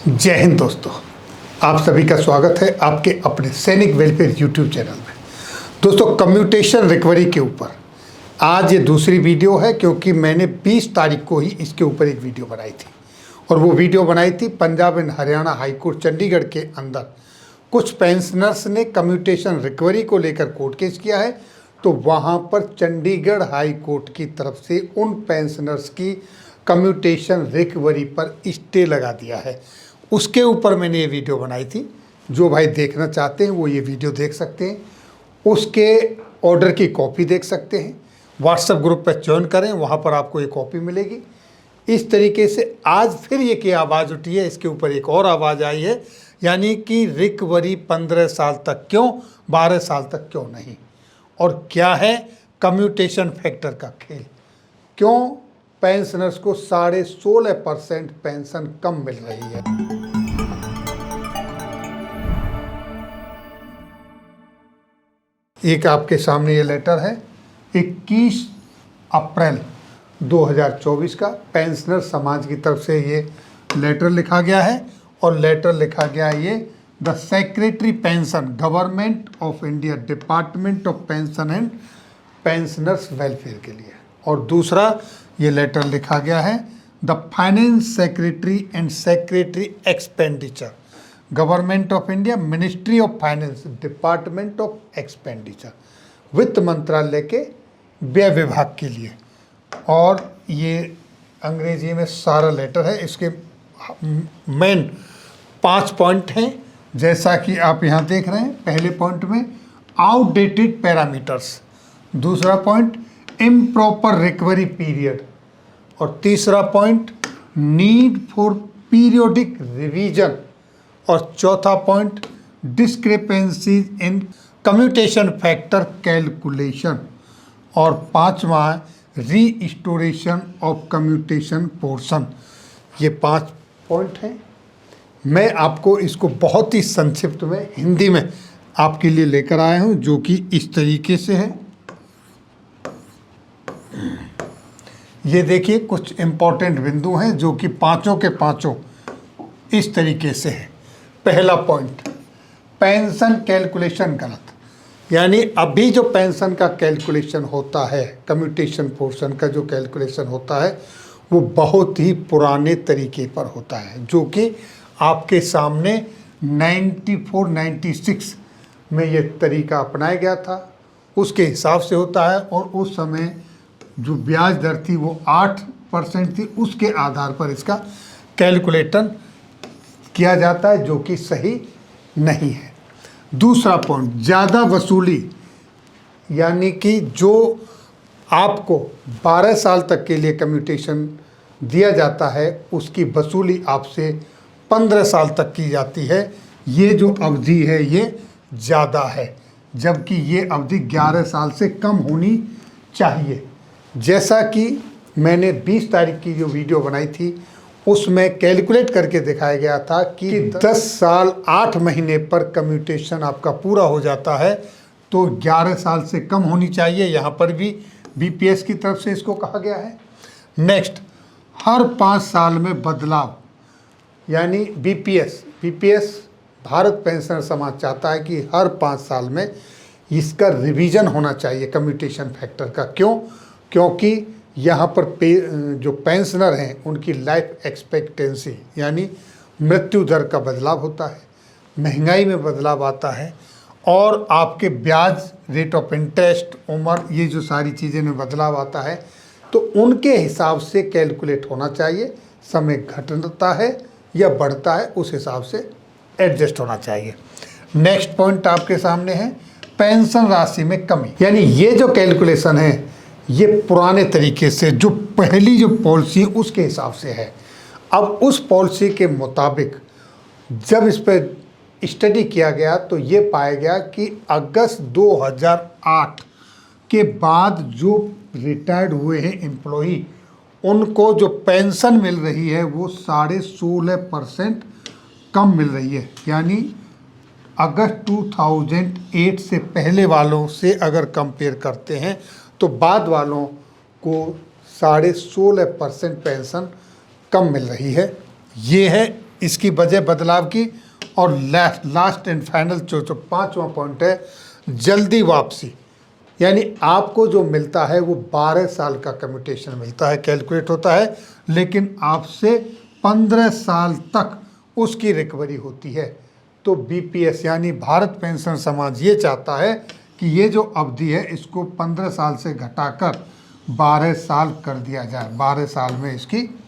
जय हिंद दोस्तों, आप सभी का स्वागत है आपके अपने सैनिक वेलफेयर यूट्यूब चैनल में। दोस्तों, कम्यूटेशन रिकवरी के ऊपर आज ये दूसरी वीडियो है, क्योंकि मैंने 20 तारीख को ही इसके ऊपर एक वीडियो बनाई थी और वो वीडियो बनाई थी Punjab and Haryana high court Chandigarh के अंदर कुछ पेंशनर्स ने कम्यूटेशन रिकवरी को लेकर कोर्ट केस किया है। तो वहाँ पर चंडीगढ़ हाई कोर्ट की तरफ से उन पेंशनर्स की कम्यूटेशन रिकवरी पर स्टे लगा दिया है। उसके ऊपर मैंने ये वीडियो बनाई थी। जो भाई देखना चाहते हैं वो ये वीडियो देख सकते हैं, उसके ऑर्डर की कॉपी देख सकते हैं। व्हाट्सएप ग्रुप पर ज्वाइन करें, वहाँ पर आपको ये कॉपी मिलेगी। इस तरीके से आज फिर ये की आवाज़ उठी है, इसके ऊपर एक और आवाज़ आई है, यानी कि रिकवरी 15 साल तक क्यों, 12 साल तक क्यों नहीं, और क्या है कम्यूटेशन फैक्टर का खेल, क्यों पेंशनर्स को 16.5% पेंशन कम मिल रही है। एक आपके सामने ये लेटर है 21 अप्रैल 2024 का, पेंशनर समाज की तरफ से ये लेटर लिखा गया है। और लेटर लिखा गया है ये the secretary pension government of India department of pension and pensioners welfare के लिए। और दूसरा ये लेटर लिखा गया है the finance secretary and secretary expenditure government of India ministry of finance department of expenditure, वित्त मंत्रालय के व्यय विभाग के लिए। और ये अंग्रेजी में सारा लेटर है। इसके मेन 5 पॉइंट हैं, जैसा कि आप यहाँ देख रहे हैं। पहले पॉइंट में आउटडेटेड पैरामीटर्स, दूसरा पॉइंट इम्प्रॉपर रिकवरी पीरियड, और तीसरा point need for periodic revision, और चौथा पॉइंट डिस्क्रिपेंसीज इन कम्यूटेशन फैक्टर कैलकुलेशन, और पांचवा रीस्टोरेशन ऑफ कम्यूटेशन पोर्शन। ये 5 पॉइंट हैं। मैं आपको इसको बहुत ही संक्षिप्त में हिंदी में आपके लिए लेकर आया हूँ, जो कि इस तरीके से है। ये देखिए कुछ इम्पोर्टेंट बिंदु हैं जो कि पांचों के पांचों इस तरीके से है। पहला पॉइंट, पेंशन कैलकुलेशन गलत, यानी अभी जो पेंशन का कैलकुलेशन होता है, कम्यूटेशन पोर्शन का जो कैलकुलेशन होता है वो बहुत ही पुराने तरीके पर होता है, जो कि आपके सामने 94-96 में ये तरीका अपनाया गया था, उसके हिसाब से होता है। और उस समय जो ब्याज दर थी वो 8% थी, उसके आधार पर इसका कैलकुलेशन किया जाता है, जो कि सही नहीं है। दूसरा पॉइंट, ज़्यादा वसूली, यानी कि जो आपको 12 साल तक के लिए कम्यूटेशन दिया जाता है उसकी वसूली आपसे 15 साल तक की जाती है। ये जो अवधि है ये ज़्यादा है, जबकि ये अवधि 11 साल से कम होनी चाहिए। जैसा कि मैंने 20 तारीख की जो वीडियो बनाई थी उसमें कैलकुलेट करके दिखाया गया था कि 10 साल 8 महीने पर कम्यूटेशन आपका पूरा हो जाता है, तो 11 साल से कम होनी चाहिए। यहाँ पर भी बीपीएस की तरफ से इसको कहा गया है। नेक्स्ट, हर 5 साल में बदलाव, यानी बीपीएस भारत पेंशनर समाज चाहता है कि हर 5 साल में इसका रिवीजन होना चाहिए कम्यूटेशन फैक्टर का। क्यों? क्योंकि यहाँ पर जो पेंशनर हैं उनकी लाइफ एक्सपेक्टेंसी, यानी मृत्यु दर का बदलाव होता है, महंगाई में बदलाव आता है, और आपके ब्याज, रेट ऑफ इंटरेस्ट, उम्र, ये जो सारी चीज़ें में बदलाव आता है, तो उनके हिसाब से कैलकुलेट होना चाहिए। समय घटता है या बढ़ता है उस हिसाब से एडजस्ट होना चाहिए। नेक्स्ट पॉइंट आपके सामने है पेंशन राशि में कमी, यानी ये जो कैलकुलेशन है ये पुराने तरीके से, जो पहली जो पॉलिसी उसके हिसाब से है। अब उस पॉलिसी के मुताबिक जब इस पर स्टडी किया गया तो ये पाया गया कि अगस्त 2008 के बाद जो रिटायर्ड हुए हैं एम्प्लॉई, उनको जो पेंशन मिल रही है वो 16.5% कम मिल रही है। यानी अगस्त 2008 से पहले वालों से अगर कंपेयर करते हैं तो बाद वालों को 16.5% पेंशन कम मिल रही है। ये है इसकी वजह बदलाव की। और लास्ट एंड फाइनल जो पांचवा पॉइंट है, जल्दी वापसी। यानी आपको जो मिलता है वो 12 साल का कम्यूटेशन मिलता है, कैलकुलेट होता है, लेकिन आपसे 15 साल तक उसकी रिकवरी होती है। तो बीपीएस यानी भारत पेंशन समाज ये चाहता है कि ये जो अवधि है इसको 15 साल से घटाकर 12 साल कर दिया जाए। 12 साल में इसकी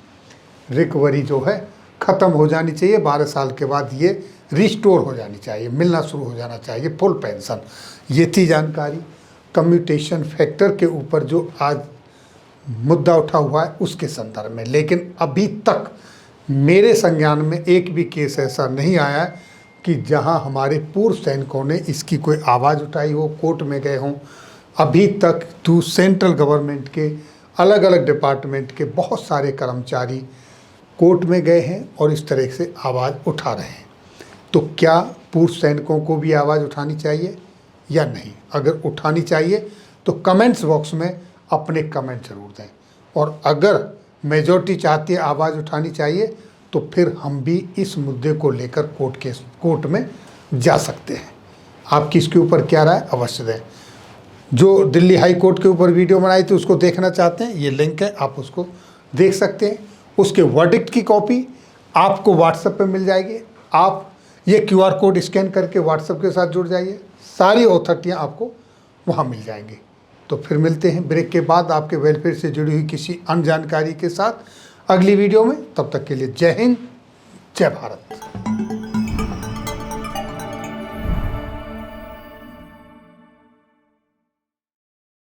रिकवरी जो है ख़त्म हो जानी चाहिए। 12 साल के बाद ये रिस्टोर हो जानी चाहिए, मिलना शुरू हो जाना चाहिए फुल पेंशन। ये थी जानकारी कम्यूटेशन फैक्टर के ऊपर जो आज मुद्दा उठा हुआ है उसके संदर्भ में। लेकिन अभी तक मेरे संज्ञान में एक भी केस ऐसा नहीं आया है कि जहां हमारे पूर्व सैनिकों ने इसकी कोई आवाज़ उठाई हो, कोर्ट में गए हों। अभी तक तो सेंट्रल गवर्नमेंट के अलग अलग डिपार्टमेंट के बहुत सारे कर्मचारी कोर्ट में गए हैं और इस तरह से आवाज़ उठा रहे हैं। तो क्या पूर्व सैनिकों को भी आवाज़ उठानी चाहिए या नहीं? अगर उठानी चाहिए तो कमेंट्स बॉक्स में अपने कमेंट जरूर दें। और अगर मेजॉरिटी चाहती है आवाज़ उठानी चाहिए तो फिर हम भी इस मुद्दे को लेकर कोर्ट में जा सकते हैं। आपकी इसके ऊपर क्या राय अवश्य दें। जो दिल्ली हाई कोर्ट के ऊपर वीडियो बनाई थी उसको देखना चाहते हैं, ये लिंक है, आप उसको देख सकते हैं। उसके वर्डिक्ट की कॉपी आपको व्हाट्सएप पे मिल जाएगी। आप ये QR कोड स्कैन करके व्हाट्सएप के साथ जुड़ जाइए, सारी अथॉरिटियाँ आपको वहाँ मिल जाएंगी। तो फिर मिलते हैं ब्रेक के बाद आपके वेलफेयर से जुड़ी हुई किसी अन्य जानकारी के साथ अगली वीडियो में। तब तक के लिए जय हिंद, जय भारत।